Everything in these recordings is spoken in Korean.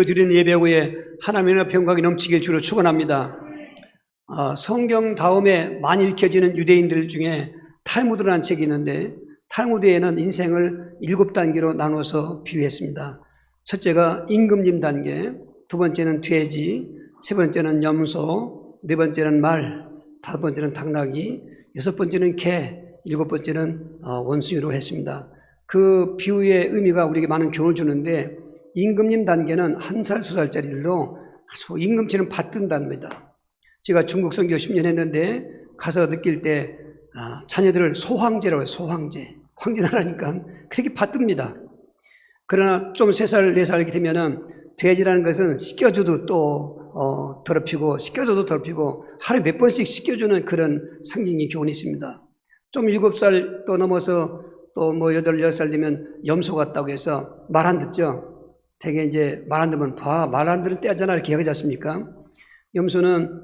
드리는 예배 후에 하나님의 평강이 넘치길 주로 축원합니다. 성경 다음에 많이 읽혀지는 유대인들 중에 탈무드라는 책이 있는데, 탈무드에는 인생을 7단계로 나눠서 비유했습니다. 첫째가 임금님 단계, 두 번째는 돼지, 세 번째는 염소, 네 번째는 말, 다섯 번째는 당나귀, 여섯 번째는 개, 일곱 번째는 원숭이로 했습니다. 그 비유의 의미가 우리에게 많은 교훈을 주는데, 임금님 단계는 1살, 2살짜리들로 아주 임금치는 받든답니다. 제가 중국 선교 10년 했는데 가서 느낄 때 자녀들을 소황제라고 해요. 소황제. 황제나라니까 그렇게 받듭니다. 그러나 좀 3살, 4살 이렇게 되면은 돼지라는 것은 씻겨줘도 또 더럽히고 씻겨줘도 더럽히고 하루에 몇 번씩 씻겨주는 그런 상징이 교훈이 있습니다. 좀 7살 또 넘어서 또 뭐 8, 10살 되면 염소 같다고 해서 말 안 듣죠. 되게 이제 말 안 듣면 말 안 듣는 때잖아 이렇게 이야기하지 않습니까? 염소는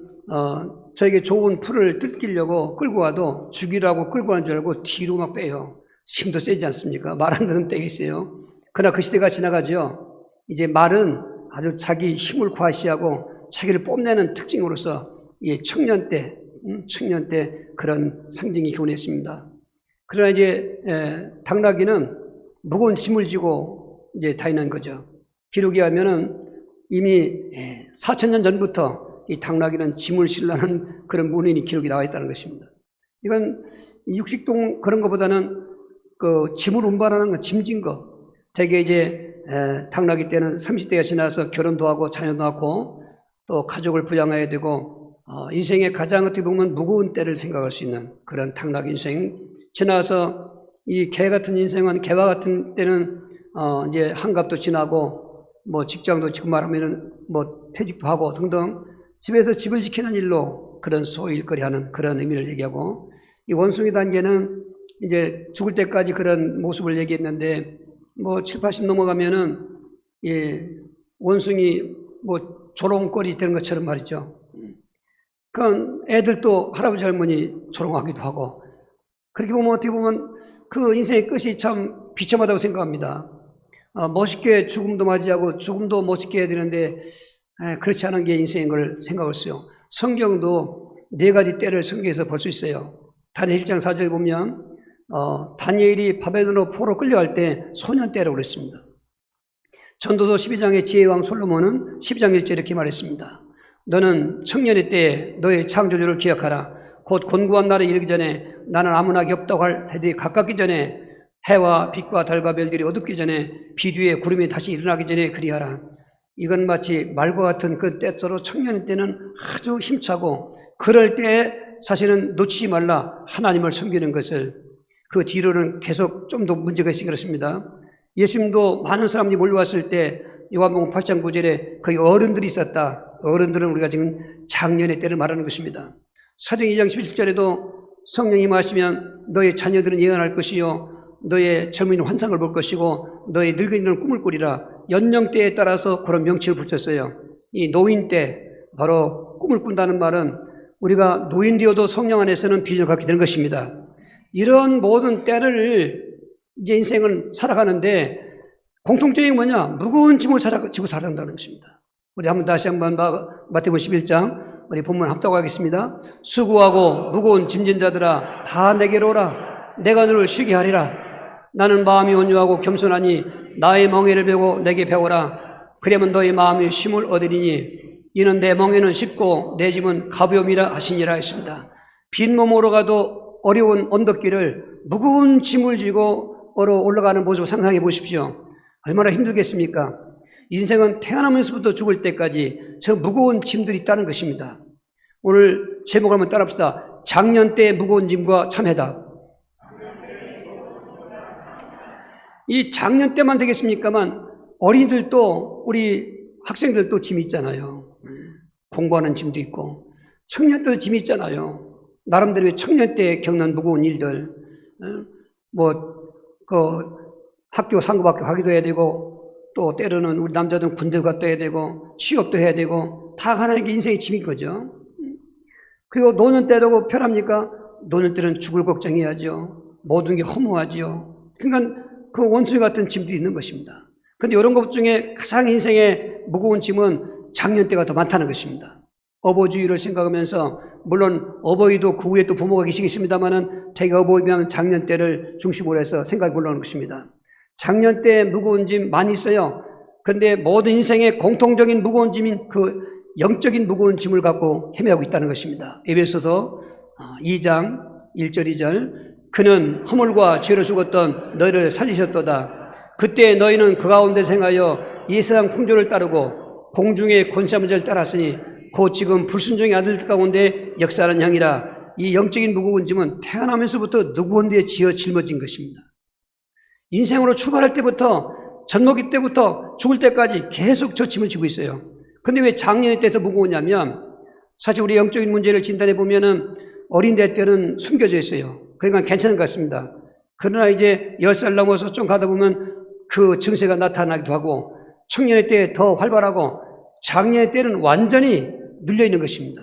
저에게 좋은 풀을 뜯기려고 끌고 와도 죽이라고 끌고 가는 줄 알고 뒤로 막 빼요. 힘도 세지 않습니까? 말 안 듣는 때가 있어요. 그러나 그 시대가 지나가죠. 이제 말은 아주 자기 힘을 과시하고 자기를 뽐내는 특징으로서 청년 때 그런 상징이 교훈했습니다. 그러나 이제 당나귀는 무거운 짐을 지고 이제 다니는 거죠. 기록에 하면은 이미 4,000년 전부터 이 당나귀는 짐을 실라는 그런 문헌이 기록이 나와 있다는 것입니다. 이건 육식동 그런 것보다는 그 짐을 운반하는 거, 짐진 거. 되게 이제 당나귀 때는 30대가 지나서 결혼도 하고 자녀도 낳고 또 가족을 부양해야 되고 인생의 가장 어떻게 보면 무거운 때를 생각할 수 있는 그런 당나귀 인생 지나서 이 개 같은 인생은 개와 같은 때는 이제 한갑도 지나고 뭐 직장도 지금 말하면은 뭐 퇴직도 하고 등등 집에서 집을 지키는 일로 그런 소일거리 하는 그런 의미를 얘기하고, 이 원숭이 단계는 이제 죽을 때까지 그런 모습을 얘기했는데 뭐 7, 80 넘어가면은 원숭이 뭐 조롱거리 되는 것처럼 말이죠. 그건 애들도 할아버지 할머니 조롱하기도 하고, 그렇게 보면 어떻게 보면 그 인생의 끝이 참 비참하다고 생각합니다. 멋있게 죽음도 맞이하고 죽음도 멋있게 해야 되는데 그렇지 않은 게 인생인 걸 생각했어요. 성경도 4가지 때를 성경에서 볼 수 있어요. 다니엘 1장 4절에 보면 다니엘이 바벨론으로 포로 끌려갈 때 소년 때라고 그랬습니다. 전도서 12장의 지혜왕 솔로몬은 12장 1절에 이렇게 말했습니다. 너는 청년의 때에 너의 창조주를 기억하라. 곧 곤고한 날에 이르기 전에 나는 아무나 없다고 할 해들이 가깝기 전에, 해와 빛과 달과 별들이 어둡기 전에, 비 뒤에 구름이 다시 일어나기 전에 그리하라. 이건 마치 말과 같은 그 때처럼 청년의 때는 아주 힘차고, 그럴 때에 사실은 놓치지 말라 하나님을 섬기는 것을. 그 뒤로는 계속 좀 더 문제가 있으니 그렇습니다. 예수님도 많은 사람들이 몰려왔을 때 요한복음 8장 9절에 거기 어른들이 있었다. 어른들은 우리가 지금 장년의 때를 말하는 것입니다. 사도행 2장 17절에도 성령이 임하시면 너의 자녀들은 예언할 것이요 너의 젊은이는 환상을 볼 것이고 너의 늙은이는 꿈을 꾸리라. 연령대에 따라서 그런 명칭을 붙였어요. 이 노인 때, 바로 꿈을 꾼다는 말은 우리가 노인 되어도 성령 안에서는 비전을 갖게 되는 것입니다. 이런 모든 때를 이제 인생은 살아가는데 공통점이 뭐냐? 무거운 짐을 지고 살아간다는 것입니다. 우리 한번 다시 한번 마태복음 11장 우리 본문 합독하겠습니다. 수고하고 무거운 짐진 자들아 다 내게로 오라. 내가 너를 쉬게 하리라. 나는 마음이 온유하고 겸손하니 나의 멍에를 베고 내게 배우라. 그러면 너의 마음이 쉼을 얻으리니 이는 내 멍에는 쉽고 내 짐은 가벼움이라 하시니라 했습니다. 빈 몸으로 가도 어려운 언덕길을 무거운 짐을 지고 올라가는 모습을 상상해 보십시오. 얼마나 힘들겠습니까? 인생은 태어나면서부터 죽을 때까지 저 무거운 짐들이 있다는 것입니다. 오늘 제목을 한번 따라합시다. 작년 때의 무거운 짐과 참회다. 이 작년 때만 되겠습니까만 어린이들도 우리 학생들도 짐이 있잖아요. 공부하는 짐도 있고 청년 때도 짐이 있잖아요. 나름대로 청년 때 겪는 무거운 일들, 학교 상급학교 가기도 해야 되고 또 때로는 우리 남자들은 군대 갔다 해야 되고 취업도 해야 되고 다 하나의 인생의 짐인 거죠. 그리고 노년 때라고 편합니까? 노년 때는 죽을 걱정해야죠. 모든 게 허무하죠. 그러니까 그 원숭이 같은 짐도 있는 것입니다. 근데 이런 것 중에 가장 인생의 무거운 짐은 장년대가 더 많다는 것입니다. 어버주의를 생각하면서, 물론 어버이도 그 후에 또 부모가 계시겠습니다만은 되게 어버이면 장년대를 중심으로 해서 생각해 보려는 것입니다. 장년대에 무거운 짐 많이 있어요. 그런데 모든 인생의 공통적인 무거운 짐인 그 영적인 무거운 짐을 갖고 헤매고 있다는 것입니다. 에베소서 2장 1절 2절, 그는 허물과 죄로 죽었던 너희를 살리셨도다. 그때 너희는 그 가운데 생하여 이 세상 풍조를 따르고 공중의 권세한 자를 따랐으니 곧 지금 불순종의 아들들 가운데 역사하는 형이라. 이 영적인 무거운 짐은 태어나면서부터 누구한테 짊어진 것입니다. 인생으로 출발할 때부터, 젖먹이 때부터 죽을 때까지 계속 저 짐을 지고 있어요. 근데 왜 장년의 때 더 무거우냐면, 사실 우리 영적인 문제를 진단해 보면은 어린애 때는 숨겨져 있어요. 그러니까 괜찮은 것 같습니다. 그러나 이제 10살 넘어서 좀 가다 보면 그 증세가 나타나기도 하고, 청년의 때 더 활발하고, 장년의 때는 완전히 눌려 있는 것입니다.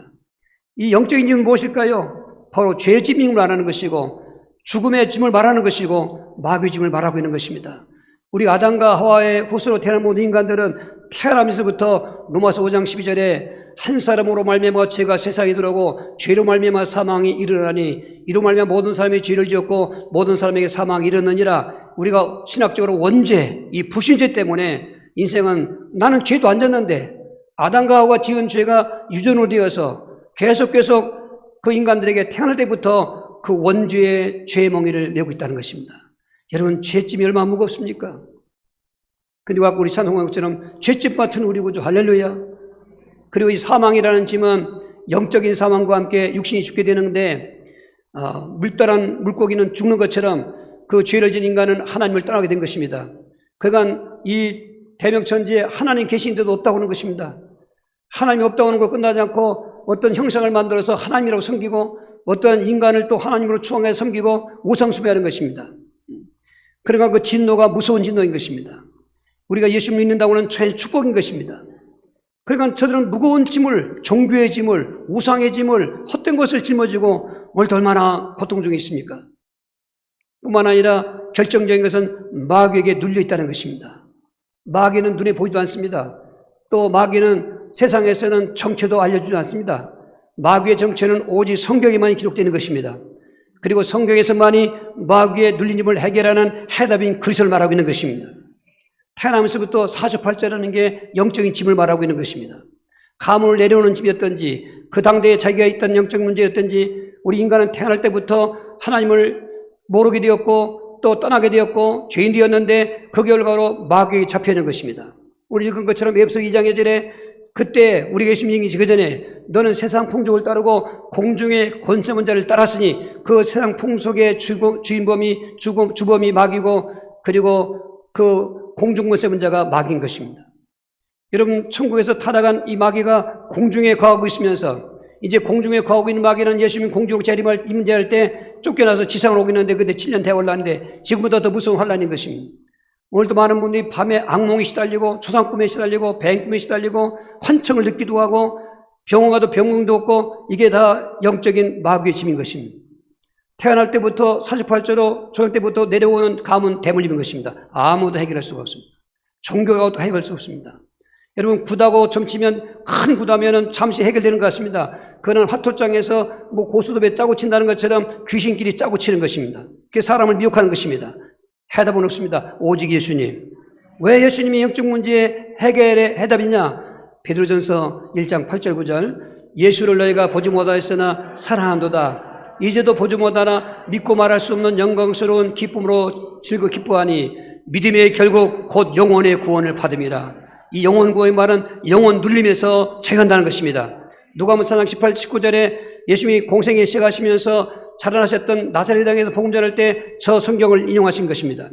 이 영적인 짐은 무엇일까요? 바로 죄 짐을 말하는 것이고, 죽음의 짐을 말하는 것이고, 마귀의 짐을 말하고 있는 것입니다. 우리 아담과 하와의 후손으로 태어난 모든 인간들은 태어나면서부터 로마서 5장 12절에 한 사람으로 말미암아 죄가 세상에 들어오고 죄로 말미암아 사망이 일어나니 이로 말미암아 모든 사람이 죄를 지었고 모든 사람에게 사망이 일어나니라. 우리가 신학적으로 원죄, 이 불신죄 때문에 인생은, 나는 죄도 안 졌는데 아담과 하와가 지은 죄가 유전으로 되어서 계속 그 인간들에게 태어날 때부터 그 원죄의 죄의 멍에를 메고 있다는 것입니다. 여러분, 죄짐이 얼마나 무겁습니까? 근데 우리 찬송가처럼 죄짐 같은 우리 구주, 할렐루야. 그리고 이 사망이라는 짐은 영적인 사망과 함께 육신이 죽게 되는데, 물떠난 물고기는 죽는 것처럼 그 죄를 진 인간은 하나님을 떠나게 된 것입니다. 그러니까 이 대명천지에 하나님 계신데도 없다고 하는 것입니다. 하나님이 없다고 하는 거 끝나지 않고 어떤 형상을 만들어서 하나님이라고 섬기고 어떤 인간을 또 하나님으로 추앙해서 섬기고 우상숭배하는 것입니다. 그러니까 그 진노가 무서운 진노인 것입니다. 우리가 예수를 믿는다고 하는 최대 축복인 것입니다. 그러니까 저들은 무거운 짐을, 종교의 짐을, 우상의 짐을, 헛된 것을 짊어지고 오늘도 얼마나 고통 중에 있습니까? 뿐만 아니라 결정적인 것은 마귀에게 눌려 있다는 것입니다. 마귀는 눈에 보이지도 않습니다. 또 마귀는 세상에서는 정체도 알려주지 않습니다. 마귀의 정체는 오직 성경에만 기록되는 것입니다. 그리고 성경에서만이 마귀의 눌린 힘을 해결하는 해답인 그리스도를 말하고 있는 것입니다. 태어나면서부터 사주팔자라는 게 영적인 짐을 말하고 있는 것입니다. 가문을 내려오는 짐이었던지, 그 당대에 자기가 있던 영적 문제였던지, 우리 인간은 태어날 때부터 하나님을 모르게 되었고 또 떠나게 되었고 죄인 되었는데 그 결과로 마귀에게 잡혀있는 것입니다. 우리 읽은 것처럼 에베소 2장 2절에 그때 우리가 예수 믿기 전에 너는 세상 풍속을 따르고 공중의 권세한 자를 따랐으니 그 세상 풍속의 주범이 마귀고 그리고 그 공중 권세한 자가 마귀인 것입니다. 여러분, 천국에서 타락한 이 마귀가 공중에 거하고 있으면서 이제 공중에 거하고 있는 마귀는 예수님 공중 재림을 임재할 때 쫓겨나서 지상으로 오고 있는데 그때 7년 대환란인데 지금보다 더 무서운 환란인 것입니다. 오늘도 많은 분들이 밤에 악몽에 시달리고 초상꿈에 시달리고 뱅꿈에 시달리고 환청을 듣기도 하고 병원 가도 병명도 없고 이게 다 영적인 마귀의 짐인 것입니다. 태어날 때부터 48조로 초년 때부터 내려오는 가문 대물림인 것입니다. 아무도 해결할 수가 없습니다. 종교가 또 해결할 수 없습니다. 여러분, 굿하고 점치면, 큰 굿하면 잠시 해결되는 것 같습니다. 그는 화토장에서 고수도배 짜고 친다는 것처럼 귀신끼리 짜고 치는 것입니다. 그게 사람을 미혹하는 것입니다. 해답은 없습니다. 오직 예수님. 왜 예수님이 영적 문제의 해결의 해답이냐? 베드로전서 1장 8절 9절, 예수를 너희가 보지 못하였으나 사랑한도다. 이제도 보지 못하나 믿고 말할 수 없는 영광스러운 기쁨으로 즐거 기뻐하니 믿음의 결국 곧 영혼의 구원을 받음이라. 이 영혼 구원의 말은 영혼 눌림에서 제한다는 것입니다. 누가복음 4장 18, 19절에 예수님이 공생애 시작하시면서 자라나셨던 나사렛 땅에서 복음 전할 때 저 성경을 인용하신 것입니다.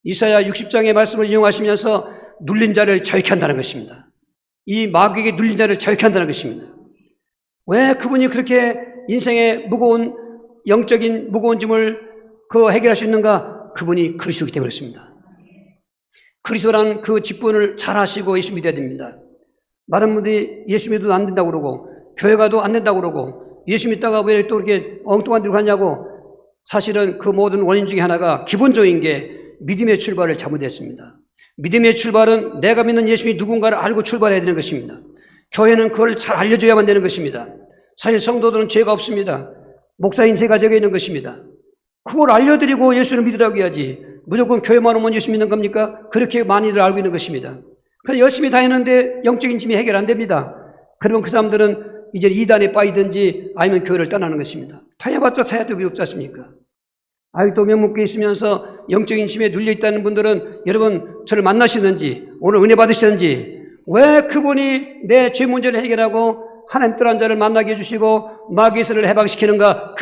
이사야 60장의 말씀을 인용하시면서 눌린 자를 자유케 한다는 것입니다. 이 마귀에게 눌린 자를 자유케 한다는 것입니다. 왜 그분이 그렇게 인생의 무거운 영적인 무거운 짐을 해결할 수 있는가? 그분이 그리스도이기 때문에 그렇습니다. 그리스도라는 그 직분을 잘 아시고 예수 믿어야 됩니다. 많은 분들이 예수 믿어도 안 된다고 그러고 교회 가도 안 된다고 그러고 예수 믿다가 왜 또 이렇게 엉뚱한 데로 가냐고. 사실은 그 모든 원인 중에 하나가 기본적인 게 믿음의 출발을 잘못했습니다. 믿음의 출발은 내가 믿는 예수님이 누군가를 알고 출발해야 되는 것입니다. 교회는 그걸 잘 알려줘야만 되는 것입니다. 사실 성도들은 죄가 없습니다. 목사인 제가 적혀 있는 것입니다. 그걸 알려드리고 예수를 믿으라고 해야지 무조건 교회만 오면 예수 믿는 겁니까? 그렇게 많이들 알고 있는 것입니다. 그래서 열심히 다니는데 영적인 짐이 해결 안 됩니다. 그러면 그 사람들은 이제 이단에 빠이든지 아니면 교회를 떠나는 것입니다. 다녀봤자 사야도 없지 않습니까? 아직도 명목교에 있으면서 영적인 짐에 눌려있다는 분들은 여러분 저를 만나시는지 오늘 은혜 받으시는지 왜 그분이 내 죄 문제를 해결하고 하나님 뜻한 자를 만나게 해주시고 마귀에서를 해방시키는가?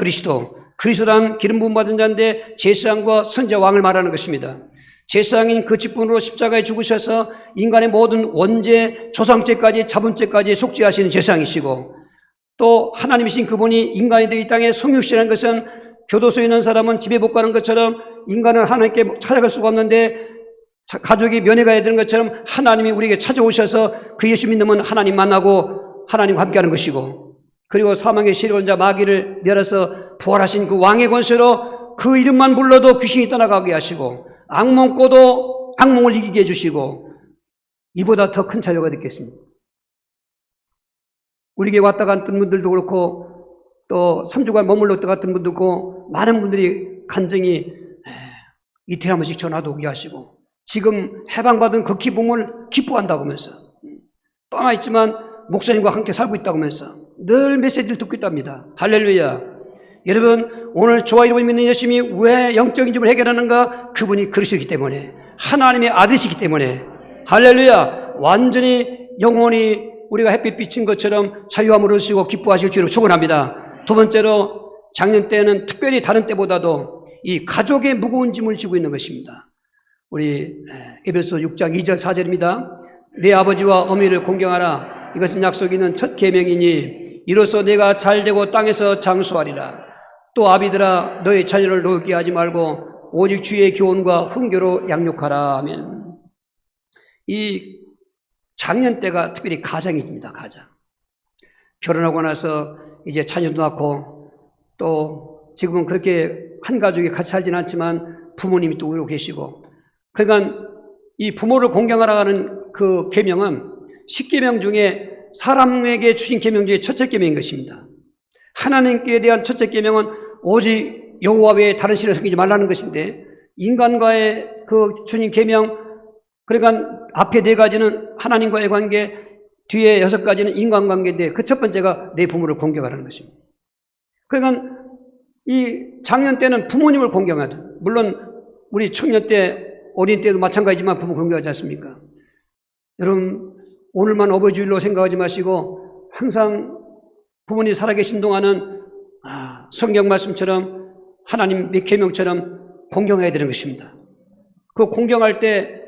그리스도란 기름 부음 받은 자인데 제사장과 선자 왕을 말하는 것입니다. 제사장인 그 직분으로 십자가에 죽으셔서 인간의 모든 원죄, 조상죄까지 자본죄까지 속죄하시는 제사장이시고 또 하나님이신 그분이 인간이 되어 이 땅에 성육신한 것은 교도소에 있는 사람은 집에 못 가는 것처럼 인간은 하나님께 찾아갈 수가 없는데 가족이 면회 가야 되는 것처럼 하나님이 우리에게 찾아오셔서 그 예수 믿으면 하나님 만나고 하나님과 함께하는 것이고 그리고 사망의 시련자 마귀를 멸해서 부활하신 그 왕의 권세로 그 이름만 불러도 귀신이 떠나가게 하시고 악몽 꿔도 악몽을 이기게 해주시고 이보다 더 큰 자유가 됐겠습니다. 우리에게 왔다 갔던 분들도 그렇고 또 3주간 머물렀다 갔던 분도 있고 많은 분들이 간증이 이틀에 한 번씩 전화도 오게 하시고 지금 해방받은 그 기쁨을 기뻐한다고 하면서 떠나 있지만 목사님과 함께 살고 있다고 하면서 늘 메시지를 듣고 있답니다. 할렐루야. 여러분 오늘 저와 여러분이 믿는 예수님이 왜 영적인 짐을 해결하는가? 그분이 그리스도이기 때문에 하나님의 아들이시기 때문에 할렐루야. 완전히 영원히 우리가 햇빛 비친 것처럼 자유함을 얻으시고 기뻐하실 줄로 축원합니다. 두 번째로 작년 때는 특별히 다른 때보다도 이 가족의 무거운 짐을 지고 있는 것입니다. 우리 에베소 6장 2절 4절입니다. 내 아버지와 어머니를 공경하라. 이것은 약속이 있는 첫 계명이니 이로써 내가 잘되고 땅에서 장수하리라. 또 아비들아 너의 자녀를 노엽게 하지 말고 오직 주의 교훈과 훈교로 양육하라. 아멘. 이 작년 때가 특별히 가장입니다. 가장. 결혼하고 나서 이제 자녀도 낳고 또 지금은 그렇게 한 가족이 같이 살지는 않지만 부모님이 또 의로 계시고 그러니까 이 부모를 공경하라는 그 계명은 10계명 중에 사람에게 주신 계명 중에 첫째 계명인 것입니다. 하나님께 대한 첫째 계명은 오직 여호와 외에 다른 신을 섬기지 말라는 것인데 인간과의 그 주님 계명 그러니까 앞에 네 가지는 하나님과의 관계 뒤에 6가지는 인간관계인데 그 첫 번째가 내 부모를 공경하라는 것입니다. 그러니까 이 작년 때는 부모님을 공경하다. 물론 우리 청년 때 어린 때도 마찬가지지만 부모 공경하지 않습니까? 여러분 오늘만 어버이주일로 생각하지 마시고 항상 부모님 살아계신 동안은 성경 말씀처럼 하나님 계명처럼 공경해야 되는 것입니다. 그 공경할 때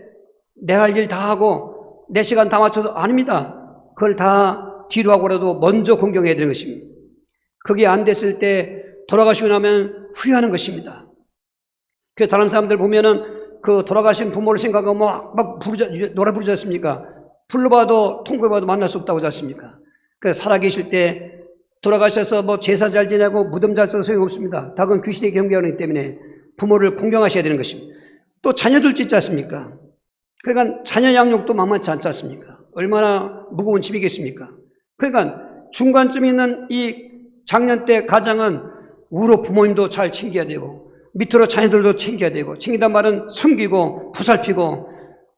내 할 일 다 하고 내 시간 다 맞춰서 아닙니다. 그걸 다 뒤로 하고라도 먼저 공경해야 되는 것입니다. 그게 안 됐을 때 돌아가시고 나면 후회하는 것입니다. 그래서 다른 사람들 보면은 그 돌아가신 부모를 생각하고 막 노래 부르지 않습니까? 불러봐도 통곡해봐도 만날 수 없다고 하지 않습니까? 그래서 살아계실 때 돌아가셔서 뭐 제사 잘 지내고 무덤 잘 써서 소용없습니다. 다 그건 귀신에게 경배하기 때문에 부모를 공경하셔야 되는 것입니다. 또 자녀들 짓지 않습니까? 그러니까 자녀 양육도 만만치 않지 않습니까? 얼마나 무거운 짐이겠습니까? 그러니까 중간쯤에 있는 이 작년 때 가장은 우로 부모님도 잘 챙겨야 되고 밑으로 자녀들도 챙겨야 되고 챙긴단 말은 섬기고 보살피고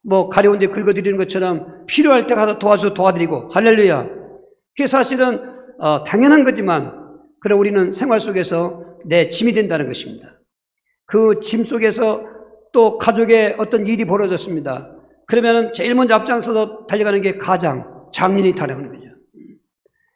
뭐 가려운 데 긁어드리는 것처럼 필요할 때 가서 도와드리고 할렐루야. 그게 사실은 당연한 거지만 그래 우리는 생활 속에서 내 짐이 된다는 것입니다. 그 짐 속에서 또 가족의 어떤 일이 벌어졌습니다. 그러면은 제일 먼저 앞장서서 달려가는 게 가장, 장인이 타령하는 거죠.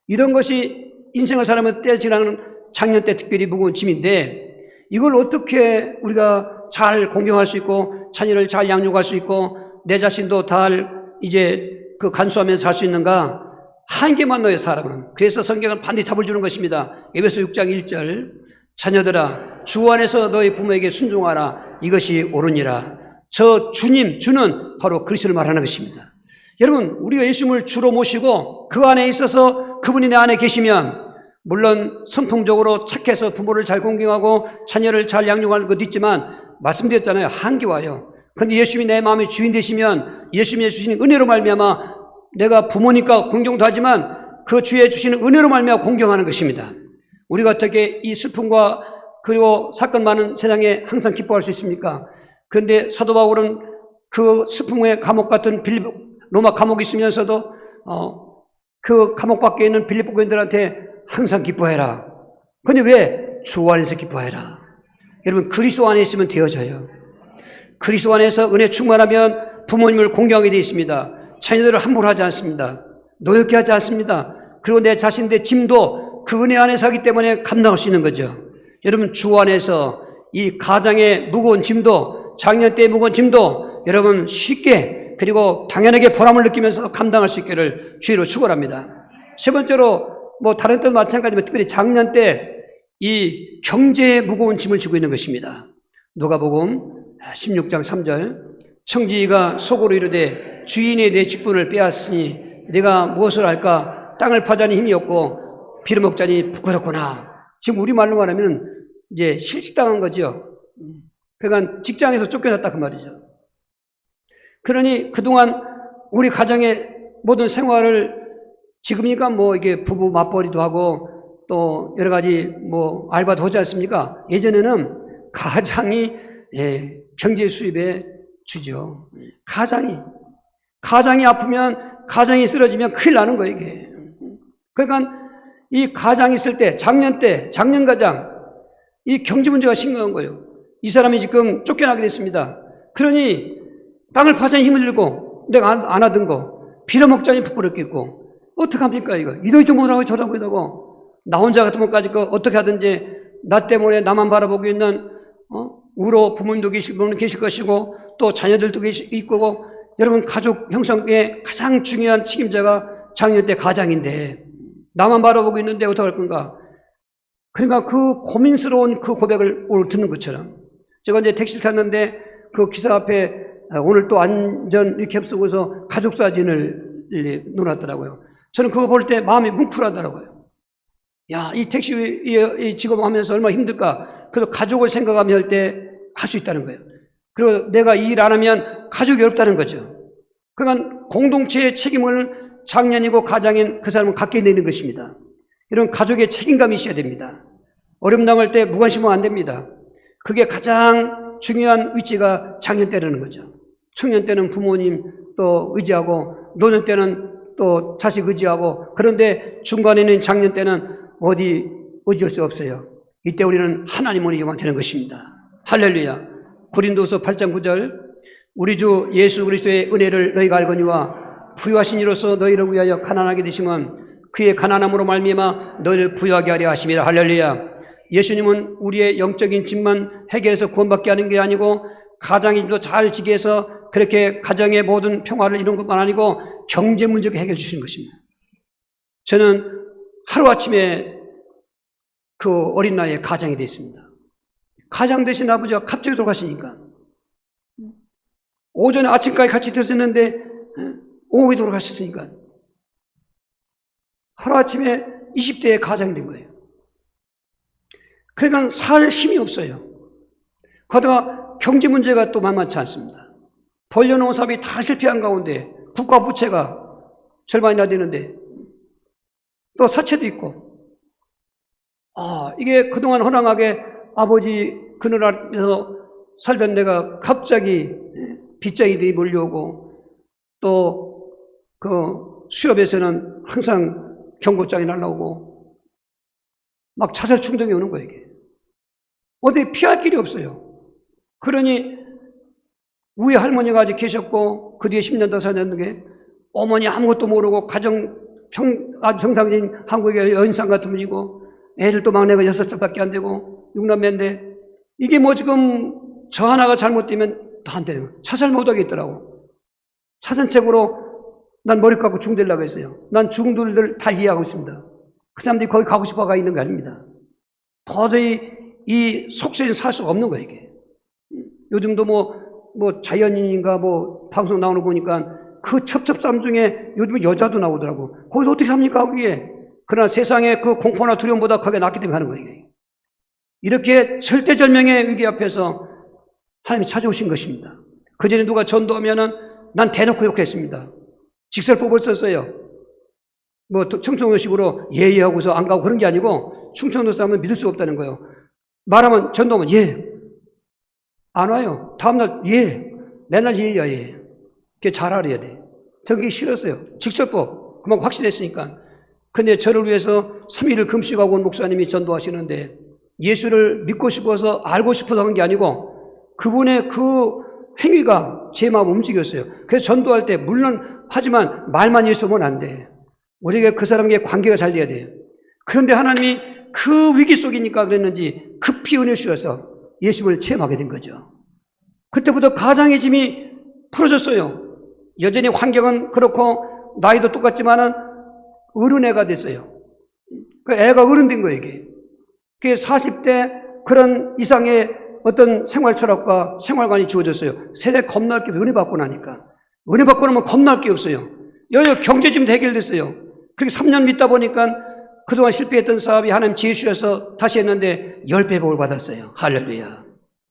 이런 것이 인생을 살아가면서 떼지라는 작년 때 특별히 무거운 짐인데 이걸 어떻게 우리가 잘 공경할 수 있고 자녀를 잘 양육할 수 있고 내 자신도 잘 이제 그 간수하면서 살 수 있는가? 한계만 너의 사람은. 그래서 성경은 반드시 답을 주는 것입니다. 에베소 6장 1절 자녀들아 주 안에서 너희 부모에게 순종하라. 이것이 옳으니라. 저 주님, 주는 바로 그리스도를 말하는 것입니다. 여러분 우리가 예수님을 주로 모시고 그 안에 있어서 그분이 내 안에 계시면 물론 선풍적으로 착해서 부모를 잘 공경하고 자녀를 잘 양육하는 것도 있지만 말씀드렸잖아요. 한계 와요. 그런데 예수님이 내 마음의 주인 되시면 예수님이 주시는 은혜로 말미암아 내가 부모니까 공경도 하지만 그 주의 주시는 은혜로 말미암아 공경하는 것입니다. 우리가 어떻게 이 슬픔과 그리고 사건 많은 세상에 항상 기뻐할 수 있습니까? 그런데 사도 바울은 그 슬픔의 감옥 같은 로마 감옥에 있으면서도 그 감옥 밖에 있는 빌립보 교인들한테 항상 기뻐해라. 그런데 왜? 주 안에서 기뻐해라. 여러분, 그리스도 안에 있으면 되어져요. 그리스도 안에서 은혜 충만하면 부모님을 공경하게 되어 있습니다. 자녀들을 함부로 하지 않습니다. 노엽게 하지 않습니다. 그리고 내 자신의 짐도 그 은혜 안에서 하기 때문에 감당할 수 있는 거죠. 여러분, 주 안에서 이 가장의 무거운 짐도, 작년 때의 무거운 짐도 여러분 쉽게 그리고 당연하게 보람을 느끼면서 감당할 수 있기를 주의로 축원합니다. 세 번째로 다른 때도 마찬가지지만 특별히 작년 때 이 경제의 무거운 짐을 지고 있는 것입니다. 누가복음 16장 3절 청지기가 속으로 이르되 주인이 내 직분을 빼앗으니 내가 무엇을 할까? 땅을 파자니 힘이 없고 빌어먹자니 부끄럽구나. 지금 우리말로 말하면 이제 실직당한 거죠. 그러니까 직장에서 쫓겨났다 그 말이죠. 그러니 그동안 우리 가정의 모든 생활을 지금이니까 이게 부부 맞벌이도 하고 또 여러 가지 알바도 하지 않습니까? 예전에는 가장이 경제 수입의 주죠. 가장이 아프면 가장이 쓰러지면 큰일 나는 거예요, 이게. 그러니까 이 가장이 있을 때, 작년 가장, 이 경제 문제가 심각한 거예요. 이 사람이 지금 쫓겨나게 됐습니다. 그러니 땅을 파자니 힘을 들고 내가 안 하던 거 빌어먹자니 부끄럽겠고 어떡합니까 이거? 이러지도 못하고 저러고 못하고 나 혼자 같으면 까짓 거 어떻게 하든지 나 때문에 나만 바라보고 있는 우로 부모님도 계실 것이고 또 자녀들도 있고 여러분 가족 형성의 가장 중요한 책임자가 작년 때 가장인데 나만 바라보고 있는데 어떡할 건가? 그러니까 그 고민스러운 그 고백을 오늘 듣는 것처럼 제가 이제 택시를 탔는데 그 기사 앞에 오늘 또 안전 이렇게 앞서고서 가족 사진을 놓았더라고요. 저는 그거 볼 때 마음이 뭉클하더라고요. 야, 이 택시 직업 하면서 얼마나 힘들까. 그래서 가족을 생각하며 할 때 할 수 있다는 거예요. 그리고 내가 이 일 안 하면 가족이 어렵다는 거죠. 그러니까 공동체의 책임을 장년이고 가장인 그 사람은 갖게 되는 것입니다. 이런 가족의 책임감이 있어야 됩니다. 어려움 당할 때 무관심하면 안 됩니다. 그게 가장 중요한 위치가 장년 때라는 거죠. 청년 때는 부모님 또 의지하고 노년 때는 또 자식 의지하고 그런데 중간에 있는 장년 때는 어디 의지할 수 없어요. 이때 우리는 하나님을 의지하면 되는 것입니다. 할렐루야. 고린도서 8장 9절 우리 주 예수 그리스도의 은혜를 너희가 알거니와 부유하신 이로서 너희를 위하여 가난하게 되심은 그의 가난함으로 말미암아 너희를 부유하게 하려 하심이라. 할렐루야. 예수님은 우리의 영적인 짐만 해결해서 구원받게 하는 게 아니고 가장의 짐도 잘 지게 해서 그렇게 가정의 모든 평화를 이룬 것만 아니고 경제 문제도 해결해 주시는 것입니다. 저는 하루아침에 그 어린 나이에 가장이 됐습니다. 가장 되신 아버지가 갑자기 돌아가시니까 오전에 아침까지 같이 들었는데 오후에 돌아가셨으니까 하루아침에 20대에 가장이 된 거예요. 그러니까 살 힘이 없어요. 거기다가 경제 문제가 또 만만치 않습니다. 벌려놓은 사업이 다 실패한 가운데 국가 부채가 절반이나 되는데 또 사채도 있고 이게 그동안 허랑하게 아버지 그늘 아래서 살던 내가 갑자기 빚쟁이들이 몰려오고 또 그 수협에서는 항상 경고장이 날라오고 막 자살 충동이 오는 거예요. 이게 어디 피할 길이 없어요. 그러니 우리 할머니가 아직 계셨고 그 뒤에 10년 더 사셨는데 어머니 아무것도 모르고 가정 아주 정상적인 한국의 여인상 같은 분이고 애들도 막내가 6살밖에 안 되고 6남매인데 이게 지금 저 하나가 잘못되면 다 안 되는 거예요. 자살 못하겠더라고. 차선책으로 난 머리 깎고 중되려고 했어요. 난 중들들 다 이해하고 있습니다. 그 사람들이 거기 가고 싶어 가 있는 게 아닙니다. 도저히 이 속세는 살 수가 없는 거예요, 이게. 요즘도 자연인인가 방송 나오는 거 보니까 그 첩첩산 중에 요즘은 여자도 나오더라고. 거기서 어떻게 삽니까, 그게? 그러나 세상에 그 공포나 두려움보다 그게 낫기 때문에 하는 거예요. 이렇게 절대절명의 위기 앞에서 하나님이 찾아오신 것입니다. 그 전에 누가 전도하면은 난 대놓고 욕했습니다. 직설법을 썼어요. 뭐 충청도식으로 예의하고서 안 가고 그런 게 아니고 충청도 사람은 믿을 수 없다는 거예요. 말하면 전도하면 예. 안 와요. 다음날 예. 맨날 예야 예. 그게 잘 알아야 돼. 저게 싫었어요. 직설법. 그만 확실했으니까. 근데 저를 위해서 3일을 금식하고 온 목사님이 전도하시는데 예수를 믿고 싶어서 알고 싶어서 한 게 아니고 그분의 그 행위가 제 마음을 움직였어요. 그래서 전도할 때 물론 하지만 말만 예수 오면 안 돼. 우리가 그 사람에게 관계가 잘 돼야 돼요. 그런데 하나님이 그 위기 속이니까 그랬는지 급히 은혜 주셔서 예수를 체험하게 된 거죠. 그때부터 가장의 짐이 풀어졌어요. 여전히 환경은 그렇고 나이도 똑같지만은 어른애가 됐어요. 그 애가 어른 된 거예요, 이게. 그게 40대 그런 이상의 어떤 생활 철학과 생활관이 주어졌어요. 세대 겁날 게 은혜 받고 나니까. 은혜 받고 나면 겁날 게 없어요. 여기 경제지문도 해결됐어요. 그렇게 3년 믿다 보니까 그동안 실패했던 사업이 하나님 지혜 주셔서 다시 했는데 10배 복을 받았어요. 할렐루야.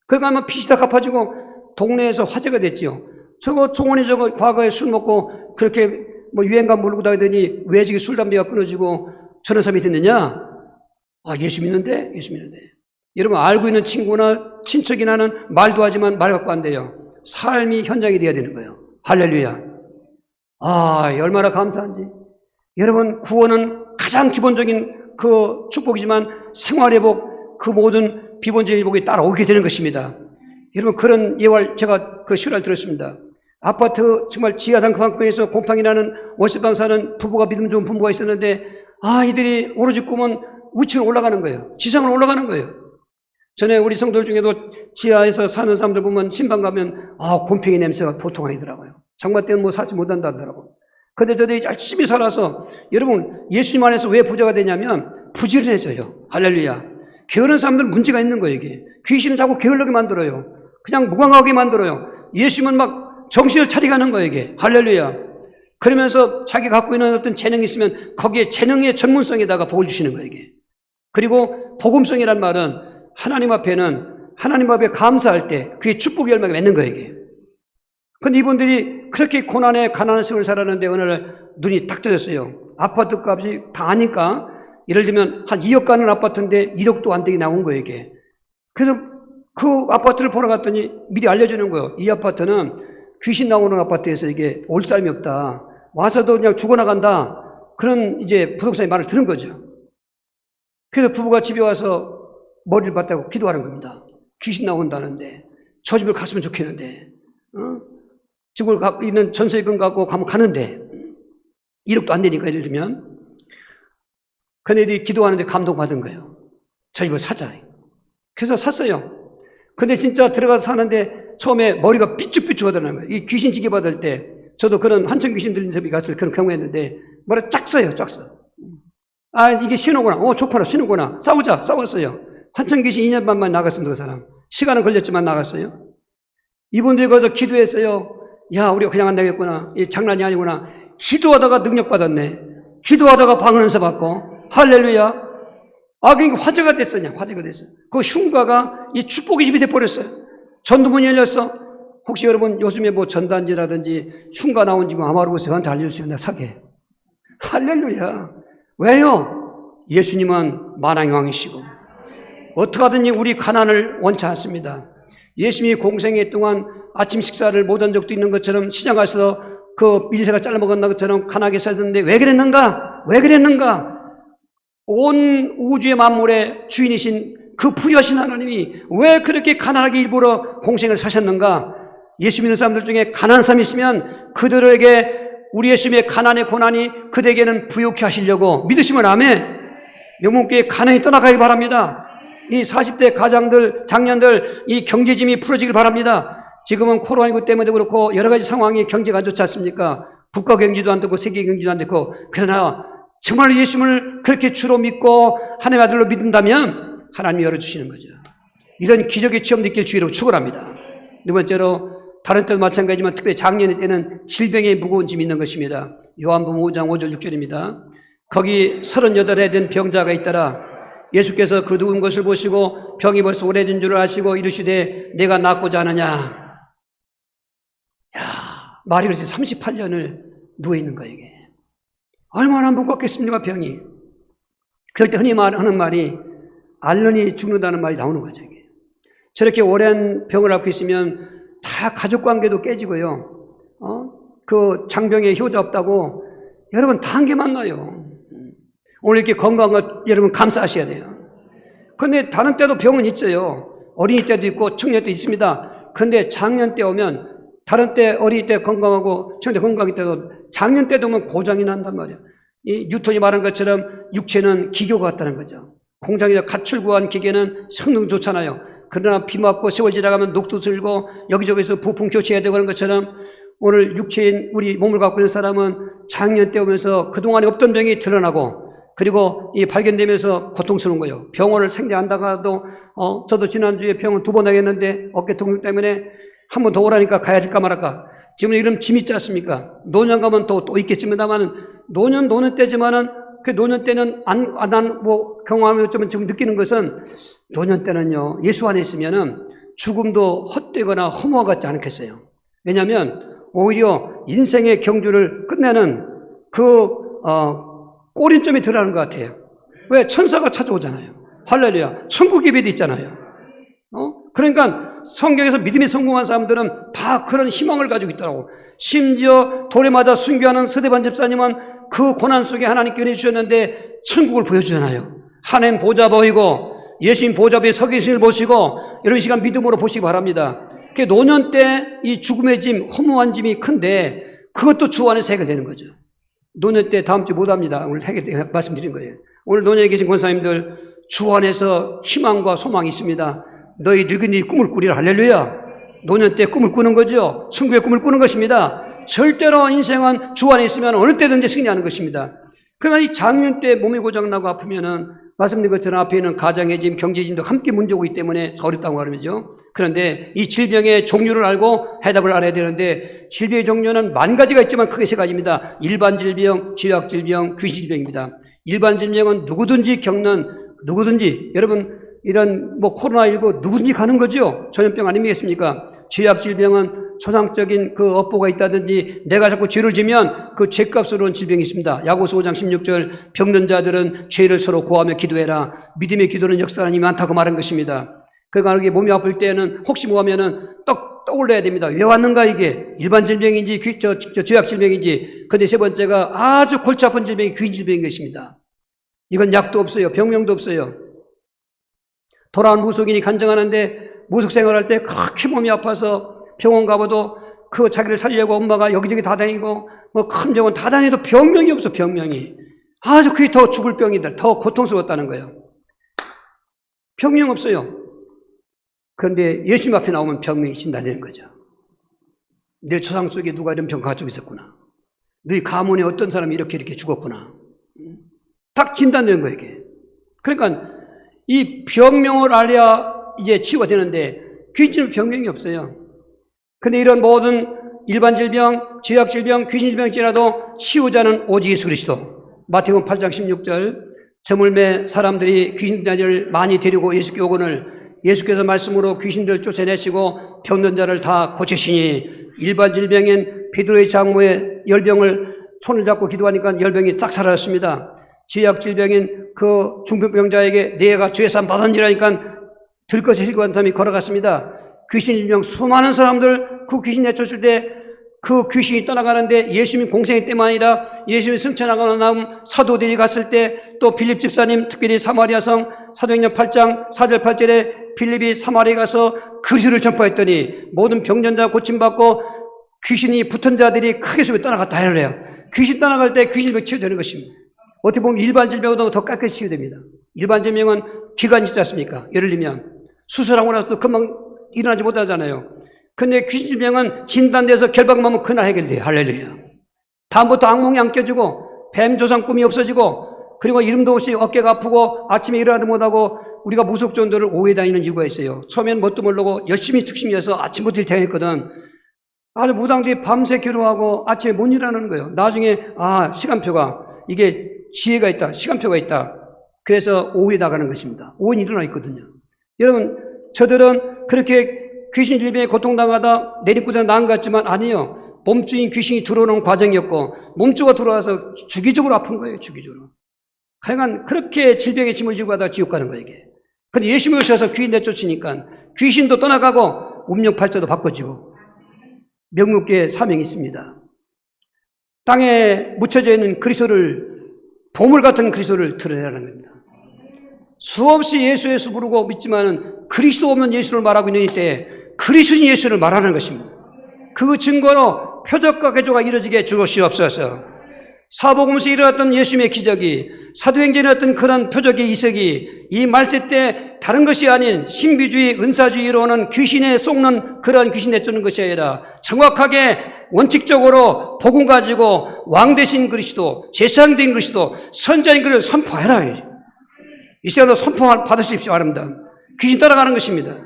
그거 하면 빚이 다 갚아지고 동네에서 화제가 됐지요. 저거 종원이 저거 과거에 술 먹고 그렇게 뭐 유행감 모르고 다니더니 외직이 술 담배가 끊어지고 저런 사람이 됐느냐? 아, 예수 믿는데? 예수 믿는데. 여러분 알고 있는 친구나 친척이나는 말도 하지만 말 갖고 안 돼요. 삶이 현장이 돼야 되는 거예요. 할렐루야. 아, 얼마나 감사한지. 여러분 구원은 가장 기본적인 그 축복이지만 생활회복 그 모든 비본적인 회복이 따라오게 되는 것입니다. 여러분 그런 예활 제가 그 실화를 들었습니다. 아파트 정말 지하단 그만큼에서 곰팡이 나는 월세방 사는 부부가 믿음 좋은 부부가 있었는데 이들이 오로지 꿈은 우측으로 올라가는 거예요. 지상으로 올라가는 거예요. 전에 우리 성도들 중에도 지하에서 사는 사람들 보면 신방 가면 곰팡이 냄새가 보통 아니더라고요. 장마 때는 뭐 살지 못한다 하더라고요. 근데 저들이 열심히 살아서 여러분 예수님 안에서 왜 부자가 되냐면 부지런해져요. 할렐루야. 게으른 사람들은 문제가 있는 거예요. 이게 귀신은 자꾸 게을르게 만들어요. 그냥 무감하게 만들어요. 예수님은 막 정신을 차리가는 거예요. 이게 할렐루야. 그러면서 자기가 갖고 있는 어떤 재능이 있으면 거기에 재능의 전문성에다가 복을 주시는 거예요. 이게. 그리고 복음성이란 말은 하나님 앞에 감사할 때 그게 축복의 열매가 맺는 거예요. 이게. 근데 이분들이 그렇게 고난에 가난한 생을 살았는데 어느 날 눈이 딱 떠졌어요. 아파트 값이 다 아니까 예를 들면 한 2억 가는 아파트인데 1억도 안 되게 나온 거예요, 이게. 그래서 그 아파트를 보러 갔더니 미리 알려주는 거예요. 이 아파트는 귀신 나오는 아파트에서 이게 올 사람이 없다. 와서도 그냥 죽어나간다. 그런 이제 부동산의 말을 들은 거죠. 그래서 부부가 집에 와서 머리를 맞대고 기도하는 겁니다. 귀신 나온다는데 저 집을 갔으면 좋겠는데 집을 갖고 있는 전세금 갖고 가면 가는데 1억도 안 되니까 예를 들면 그네들이 기도하는데 감동받은 거예요. 저 집을 사자. 그래서 샀어요. 근데 진짜 들어가서 사는데 처음에 머리가 삐쭉삐쭉하더라는 거예요. 이 귀신 지게 받을 때 저도 그런 한청 귀신 들린 집에 갔을 그런 경우였는데 머리가 쫙 써요. 쫙 써. 이게 신호구나. 좋구나. 신호구나. 싸웠어요. 한청 귀신 2년 반만 나갔습니다. 그 사람. 시간은 걸렸지만 나갔어요. 이분들이 거기서 기도했어요. 야, 우리가 그냥 안 되겠구나. 이 장난이 아니구나. 기도하다가 능력 받았네. 기도하다가 방언서 받고. 할렐루야. 그게 화제가 됐어요. 화제가 됐어요. 그 흉가가 이 축복의 집이 돼버렸어요. 전도문이 열렸어. 혹시 여러분 요즘에 뭐 전단지라든지 흉가 나온 집 아마루고서 저한테 알려주세요. 내가 사게. 할렐루야. 왜요? 예수님은 만왕의 왕이시고 어떻게 하든지 우리 가난을 원치 않습니다. 예수님이 공생애 동안 아침 식사를 못한 적도 있는 것처럼 시장 가서 그 밀새가 잘라먹었나 것처럼 가난하게 사셨는데 왜 그랬는가? 왜 그랬는가? 온 우주의 만물의 주인이신 그 부여하신 하나님이 왜 그렇게 가난하게 일부러 공생을 사셨는가? 예수 믿는 사람들 중에 가난한 사람이 있으면 그들에게 우리 예수님의 가난의 고난이 그들에게는 부욕해 하시려고 믿으시면 아멘. 영문교회 가난이 떠나가기 바랍니다. 이 40대 가장들, 장년들 이 경제짐이 풀어지길 바랍니다. 지금은 코로나19 때문에 그렇고 여러 가지 상황이 경제가 안 좋지 않습니까? 국가 경제도 안 되고 세계 경제도 안 되고 그러나 정말 예수님을 그렇게 주로 믿고 하나님의 아들로 믿는다면 하나님이 열어주시는 거죠. 이런 기적의 체험 느낄 주의로 축원합니다. 두 번째로 다른 때도 마찬가지지만 특별히 작년의 때는 질병의 무거운 짐이 있는 것입니다. 요한복음 5장 5절 6절입니다. 거기 38에 된 병자가 있더라. 예수께서 그 누운 것을 보시고 병이 벌써 오래된 줄 아시고 이르시되 내가 낫고자 하느냐. 말이 그래서 38년을 누워있는 거예요, 이게. 얼마나 무겁겠습니까, 병이. 그럴 때 흔히 하는 말이, 앓느니 죽는다는 말이 나오는 거죠, 이게. 저렇게 오랜 병을 앓고 있으면 다 가족 관계도 깨지고요. 그 장병에 효자 없다고 여러분 다 한 개 만나요. 오늘 이렇게 건강한 것 여러분 감사하셔야 돼요. 근데 다른 때도 병은 있어요. 어린이 때도 있고 청년 때 있습니다. 근데 작년 때 오면 다른 때 어린이 때 건강하고 청년 때 건강할 때도 작년 때도 오면 고장이 난단 말이에요. 이 뉴턴이 말한 것처럼 육체는 기교가 같다는 거죠. 공장에서 가출 구한 기계는 성능 좋잖아요. 그러나 비 맞고 세월 지나가면 녹도 들고 여기저기서 부품 교체해야 되고 하는 것처럼 오늘 육체인 우리 몸을 갖고 있는 사람은 작년 때 오면서 그동안에 없던 병이 드러나고 그리고 이 발견되면서 고통스러운 거예요. 병원을 생략한다가도 저도 지난주에 병원 2번 하겠는데 어깨 통증 때문에 한 번 더 오라니까 가야 될까 말할까. 지금 이런 짐 있지 않습니까? 노년 가면 또 있겠습니다만 노년 때지만은 그 노년 때는 경험하며 좀 지금 느끼는 것은 노년 때는요, 예수 안에 있으면은 죽음도 헛되거나 허무와 같지 않겠어요. 왜냐하면 오히려 인생의 경주를 끝내는 꼬린점이 들어가는 것 같아요. 왜? 천사가 찾아오잖아요. 할렐루야. 천국 예배도 있잖아요. 그러니까 성경에서 믿음이 성공한 사람들은 다 그런 희망을 가지고 있더라고. 심지어 돌에 맞아 순교하는 서대반 집사님은 그 고난 속에 하나님께 은혜 주셨는데 천국을 보여주잖아요. 하나님 보좌 보이고 예수님 보좌 위에 서 계심을 보시고 여러분 이 시간 믿음으로 보시기 바랍니다. 노년 때 이 죽음의 짐, 허무한 짐이 큰데 그것도 주 안에서 해결되는 거죠. 노년 때 다음 주 못 합니다. 오늘 말씀드린 거예요. 오늘 노년에 계신 권사님들 주 안에서 희망과 소망이 있습니다. 너희 늙은이 꿈을 꾸리라. 할렐루야. 노년 때 꿈을 꾸는 거죠. 천국의 꿈을 꾸는 것입니다. 절대로 인생은 주 안에 있으면 어느 때든지 승리하는 것입니다. 그러나 이 작년 때 몸이 고장나고 아프면은 말씀드린 것처럼 앞에 있는 가정의 짐, 경제의 짐도 함께 문제 오기 때문에 어렵다고 말하죠. 그런데 이 질병의 종류를 알고 해답을 알아야 되는데 질병의 종류는 만 가지가 있지만 크게 세 가지입니다. 일반 질병, 지역 질병, 귀신 질병입니다. 일반 질병은 누구든지 여러분 이런 코로나19 누구든지 가는 거죠. 전염병 아니겠습니까? 죄악 질병은 초상적인 그 업보가 있다든지 내가 자꾸 죄를 지면 그 죄값으로 온 질병이 있습니다. 야고보서 5장 16절 병든 자들은 죄를 서로 고하며 기도해라. 믿음의 기도는 역사하는 힘이 많다고 말한 것입니다. 그러니까 이게 몸이 아플 때는 혹시 하면은 떠올려야 됩니다. 왜 왔는가 이게 일반 질병인지 죄악 질병인지. 근데 세 번째가 아주 골치 아픈 질병이 귀신 질병인 것입니다. 이건 약도 없어요. 병명도 없어요. 돌아온 무속인이 간증하는데 무속 생활할 때 그렇게 몸이 아파서 병원 가봐도 그 자기를 살리려고 엄마가 여기저기 다 다니고 큰 병원 다 다녀도 병명이 없어. 병명이 아주 그게 더 죽을 병이다. 더 고통스러웠다는 거예요. 병명 없어요. 그런데 예수님 앞에 나오면 병명이 진단되는 거죠. 내 조상 속에 누가 이런 병 가지고 있었구나. 너희 가문에 어떤 사람이 이렇게 죽었구나. 딱 진단되는 거예요, 이게. 그러니까 이 병명을 알아야 이제 치유가 되는데 귀신 병명이 없어요. 근데 이런 모든 일반 질병, 죄악 질병, 귀신 질병일지라도 치유자는 오직 예수 그리스도. 마태복음 8장 16절 저물매 사람들이 귀신들을 많이 데리고 예수께 오거늘 예수께서 말씀으로 귀신들을 쫓아내시고 병든 자를 다 고치시니 일반 질병인 베드로의 장모의 열병을 손을 잡고 기도하니까 열병이 싹 사라졌습니다. 죄악 질병인 그 중풍병자에게 내가 죄산 받았니라니까 들것에 실고한 사람이 걸어갔습니다. 귀신 질병 수많은 사람들 그 귀신 내쫓을 때 그 귀신이 떠나가는데 예수님이 공생의 때만 아니라 예수님이 승천하고 나온 사도들이 갔을 때 또 빌립 집사님 특별히 사마리아성 사도행전 8장 4절 8절에 빌립이 사마리아에 가서 그리스도를 전파했더니 모든 병전자 고침받고 귀신이 붙은 자들이 크게 소리 떠나갔다 하래요. 귀신 떠나갈 때 귀신이 치유되는 것입니다. 어떻게 보면 일반 질병보다 더 깔끔히 치유됩니다. 일반 질병은 기간이 있지 않습니까? 예를 들면 수술하고 나서도 금방 일어나지 못하잖아요. 근데 귀신 질병은 진단돼서 결박만 하면 그날 해결돼요. 할렐루야. 다음부터 악몽이 안 껴지고 뱀 조상 꿈이 없어지고 그리고 이름도 없이 어깨가 아프고 아침에 일어나도 못하고 우리가 무속전도를 오해 다니는 이유가 있어요. 처음엔 뭣도 모르고 열심히 특심이어서 아침부터 일탱했거든. 아주 무당들이 밤새 기도하고 아침에 못 일어나는 거예요. 나중에 시간표가 이게 지혜가 있다. 시간표가 있다. 그래서 오후에 나가는 것입니다. 오후에 일어나 있거든요. 여러분 저들은 그렇게 귀신 질병에 고통당하다 내리꾸다 나은 것 같지만 아니요. 몸주인 귀신이 들어오는 과정이었고 몸주가 들어와서 주기적으로 아픈 거예요. 주기적으로. 하여간 그렇게 질병의 짐을 지고 가다가 지옥 가는 거예요. 이게. 근데 예수님이 오셔서 귀인 내쫓으니까 귀신도 떠나가고 운명팔자도 바꿔지고 명목계의 사명이 있습니다. 땅에 묻혀져 있는 그리스도를, 보물 같은 그리스도를 드러내라는 겁니다. 수없이 예수 예수 부르고 믿지만은 그리스도 없는 예수를 말하고 있는 이때 그리스도인 예수를 말하는 것입니다. 그 증거로 표적과 개조가 이루어지게 주시옵소서. 사복음에서 일어났던 예수님의 기적이, 사도행전에 일어났던 그런 표적의 이석이 이 말세 때 다른 것이 아닌 신비주의, 은사주의로 오는 귀신에 속는 그런 귀신 내쫓는 것이 아니라 정확하게 원칙적으로 복음 가지고 왕 되신 그리스도, 제사장된 그리스도, 선자인 그리스도 선포해라. 이 시간도 선포 받으십시오. 바랍니다. 귀신 따라가는 것입니다.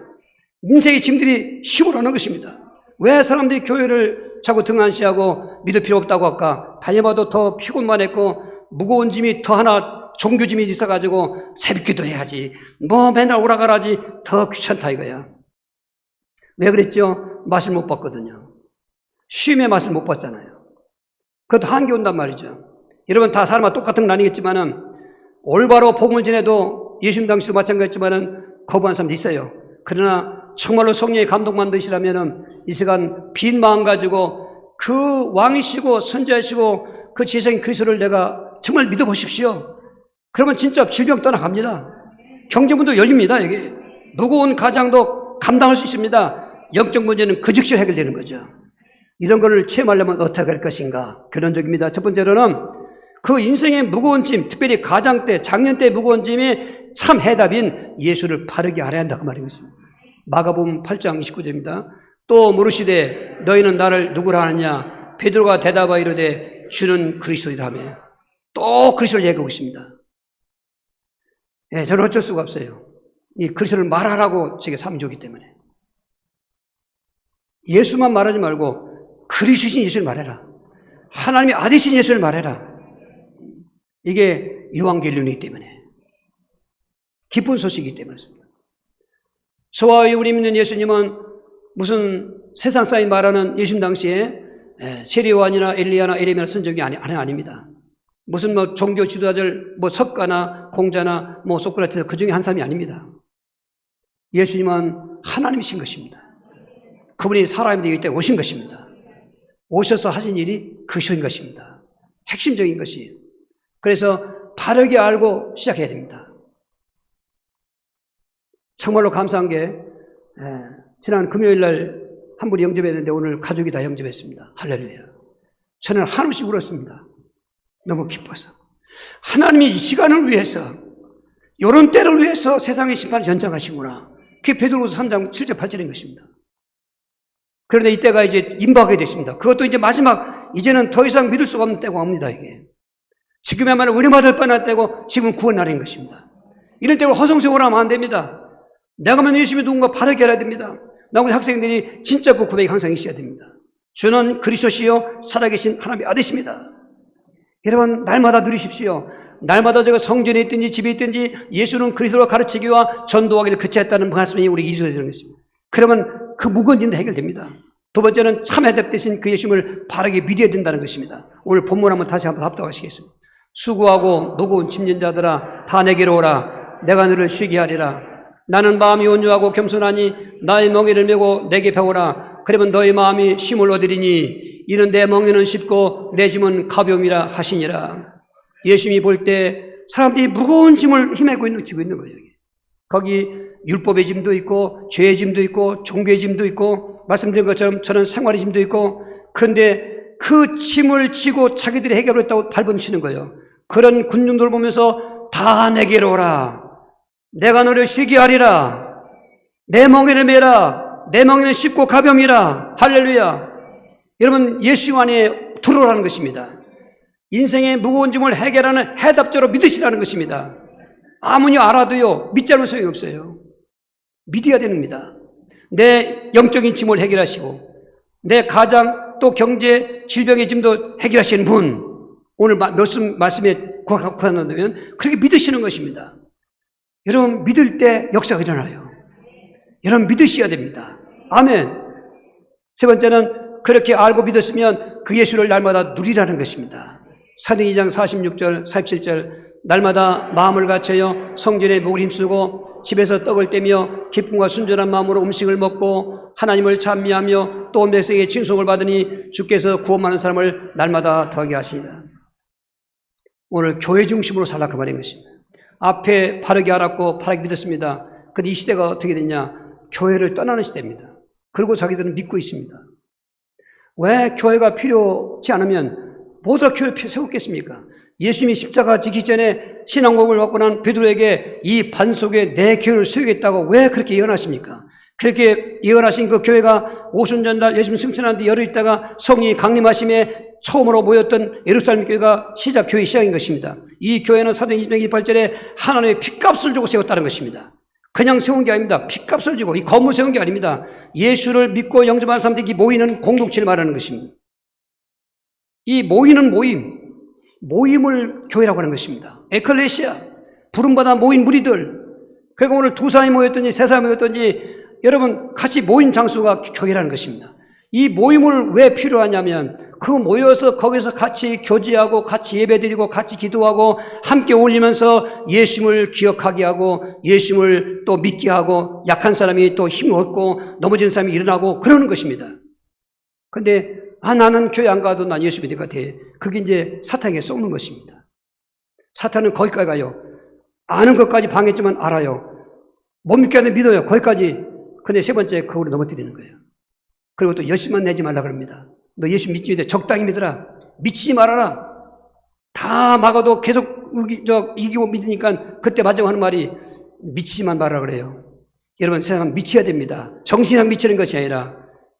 인생의 짐들이 쉬워라는 것입니다. 왜 사람들이 교회를 자꾸 등한시하고 믿을 필요 없다고 할까? 다녀봐도 더 피곤만 했고 무거운 짐이 더 하나 종교짐이 있어가지고 새벽기도 해야지, 뭐 맨날 오라가라지, 더 귀찮다 이거야. 왜 그랬죠? 맛을 못 봤거든요. 쉼의 맛을 못 봤잖아요. 그것도 한계 온단 말이죠. 여러분 다 사람과 똑같은 건 아니겠지만은 올바로 복음을 전해도 예수님 당시도 마찬가지였지만은 거부한 사람도 있어요. 그러나 정말로 성령의 감동만 드시라면은 이 시간 빈 마음 가지고 그 왕이시고 선자이시고 그 제사장인 그리스도를 내가 정말 믿어보십시오. 그러면 진짜 질병 떠나갑니다. 경제문도 열립니다. 이게 무거운 가장도 감당할 수 있습니다. 영적 문제는 그 즉시 해결되는 거죠. 이런 거를 체험하려면 어떻게 할 것인가? 결론적입니다. 첫 번째로는 그 인생의 무거운 짐, 특별히 가장 때, 작년 때 무거운 짐이 참 해답인 예수를 바르게 알아야 한다 그 말인 것입니다. 마가복음 8장 29절입니다. 또 물으시되 너희는 나를 누구라 하느냐? 베드로가 대답하여 이르되 주는 그리스도이다 하며 또 그리스도를 얘기하고 있습니다. 예, 저는 어쩔 수가 없어요. 이 그리스도를 말하라고 제게 삶이 주기 때문에. 예수만 말하지 말고 그리스도신 예수를 말해라. 하나님의 아들이신 예수를 말해라. 이게 유한겔륜이기 때문에, 기쁜 소식이기 때문이었습니다. 저와 우리 믿는 예수님은 무슨 세상 사람이 말하는 예수님 당시에 세례요한이나 엘리야나 에레미야 선적이 아닙니다. 무슨 뭐 종교 지도자들, 뭐 석가나 공자나 뭐 소크라테스 그 중에 한 사람이 아닙니다. 예수님은 하나님이신 것입니다. 그분이 사람이 되기 때문에 오신 것입니다. 오셔서 하신 일이 그것인 것입니다. 핵심적인 것이. 그래서 바르게 알고 시작해야 됩니다. 정말로 감사한 게 지난 금요일 날 한 분이 영접했는데 오늘 가족이 다 영접했습니다. 할렐루야. 저는 한없이 울었습니다. 너무 기뻐서. 하나님이 이 시간을 위해서, 이런 때를 위해서 세상의 심판을 연장하시구나. 그게 베드로후서 3장 7절 8절인 것입니다. 그런데 이때가 이제 임박하게 됐습니다. 그것도 이제 마지막, 이제는 더 이상 믿을 수가 없는 때가 옵니다. 이게 지금야말로 은혜받을 뻔한 때고 지금은 구원 날인 것입니다. 이럴 때 허송세월 하면 안 됩니다. 내가 만 예수님이 누군가 바르게 알아야 됩니다. 나머지 학생들이 진짜 그 고백이 항상 있어야 됩니다. 주는 그리스도시요 살아계신 하나님의 아들이십니다. 여러분 날마다 누리십시오. 날마다 제가 성전에 있든지 집에 있든지 예수는 그리스도가 가르치기와 전도하기를 그치했다는 말씀이 우리 이수가 되는 것입니다. 그러면 그 무거운 짐도 해결됩니다. 두 번째는 참 해답 되신 그 예수님을 바르게 믿어야 된다는 것입니다. 오늘 본문 한번 다시 한번 합독하시겠습니다. 수고하고 무거운 짐진 자들아 다 내게로 오라. 내가 너를 쉬게 하리라. 나는 마음이 온유하고 겸손하니 나의 멍에를 메고 내게 배우라. 그러면 너의 마음이 쉼을 얻으리니 이는 내 멍에는 쉽고 내 짐은 가벼움이라 하시니라. 예수님이 볼 때 사람들이 무거운 짐을 지고 있는 거예요. 거기 율법의 짐도 있고 죄의 짐도 있고 종교의 짐도 있고 말씀드린 것처럼 저는 생활의 짐도 있고, 그런데 그 짐을 지고 자기들이 해결했다고 발버둥치는 거예요. 그런 군중들을 보면서 다 내게로 오라. 내가 너를 쉬게 하리라. 내 멍에를 메라. 내 멍에는 쉽고 가벼움이라. 할렐루야. 여러분 예수 안에 들어오라는 것입니다. 인생의 무거운 짐을 해결하는 해답자로 믿으시라는 것입니다. 아무리 알아도요 믿지 않으면 소용이 없어요. 믿어야 됩니다. 내 영적인 짐을 해결하시고 내 가장 또 경제 질병의 짐도 해결하시는 분, 오늘 말씀에 구한다면 그렇게 믿으시는 것입니다. 여러분 믿을 때 역사가 일어나요. 여러분 믿으셔야 됩니다. 아멘. 세 번째는 그렇게 알고 믿었으면 그 예수를 날마다 누리라는 것입니다. 사도행전 2장 46절, 47절 날마다 마음을 갖춰요 성전에 목을 힘쓰고 집에서 떡을 떼며 기쁨과 순전한 마음으로 음식을 먹고 하나님을 찬미하며 또 온 백성에게 칭송을 받으니 주께서 구원받는 사람을 날마다 더하게 하시니라. 오늘 교회 중심으로 살라 그 말인 것입니다. 앞에 바르게 알았고 바르게 믿었습니다. 근데 이 시대가 어떻게 됐냐? 교회를 떠나는 시대입니다. 그리고 자기들은 믿고 있습니다. 왜 교회가 필요치 않으면 모두가 교회를 세웠겠습니까? 예수님이 십자가 지기 전에 신앙고백을 받고 난 베드로에게 이 반 속에 내 교회를 세우겠다고 왜 그렇게 예언하십니까? 그렇게 예언하신 그 교회가 오순전날 예수님 승천하는데 열흘 있다가 성령이 강림하심에 처음으로 모였던 예루살렘 교회가 교회 시작인 것입니다. 이 교회는 사도행전 28절에 하나님의 핏값을 주고 세웠다는 것입니다. 그냥 세운 게 아닙니다. 핏값을 주고 이 건물 세운 게 아닙니다. 예수를 믿고 영접한 사람들이 모이는 공동체를 말하는 것입니다. 이 모이는 모임을 교회라고 하는 것입니다. 에클레시아, 부름받아 모인 무리들. 그러니까 오늘 두 사람이 모였든지 세 사람이 모였든지 여러분 같이 모인 장소가 교회라는 것입니다. 이 모임을 왜 필요하냐면 그 모여서 거기서 같이 교제하고 같이 예배드리고 같이 기도하고 함께 어울리면서 예수님을 기억하게 하고 예수님을 또 믿게 하고 약한 사람이 또 힘을 얻고 넘어진 사람이 일어나고 그러는 것입니다. 그런데 나는 교회 안 가도 난 예수 믿을 것 같아. 그게 이제 사탄에게 쏘는 것입니다. 사탄은 거기까지 가요. 아는 것까지 방했지만 알아요. 못 믿게 하는 믿어요. 거기까지. 근데 세 번째 그걸 넘어뜨리는 거예요. 그리고 또 열심만 내지 말라 그럽니다. 너 예수 믿지 믿어. 적당히 믿어라. 미치지 말아라. 다 막아도 계속 이기고 믿으니까 그때 맞자고 하는 말이 미치지만 말아라 그래요. 여러분 세상은 미쳐야 됩니다. 정신상 미치는 것이 아니라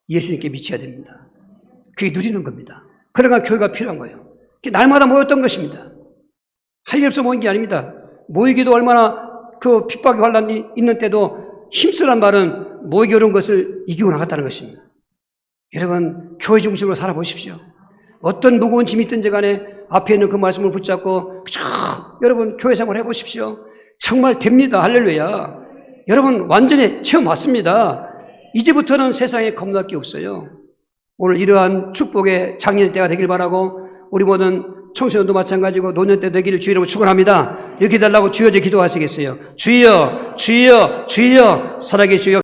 예수님께 미쳐야 됩니다. 그게 누리는 겁니다. 그러니까 교회가 필요한 거예요. 날마다 모였던 것입니다. 할 일 없어 모인 게 아닙니다. 모이기도 얼마나 그 핍박이 환란이 있는 때도 힘쓰란 말은 모이기 어려운 것을 이기고 나갔다는 것입니다. 여러분 교회 중심으로 살아보십시오. 어떤 무거운 짐이 있든지 간에 앞에 있는 그 말씀을 붙잡고 여러분 교회 생활 해보십시오. 정말 됩니다. 할렐루야. 여러분 완전히 체험 왔습니다. 이제부터는 세상에 겁날 게 없어요. 오늘 이러한 축복의 작년의 때가 되길 바라고 우리 모든 청소년도 마찬가지고 노년 때 되기를 주의로 축원합니다. 이렇게 달라고 주여 제 기도하시겠어요. 주여 주여 주여 살아계시오.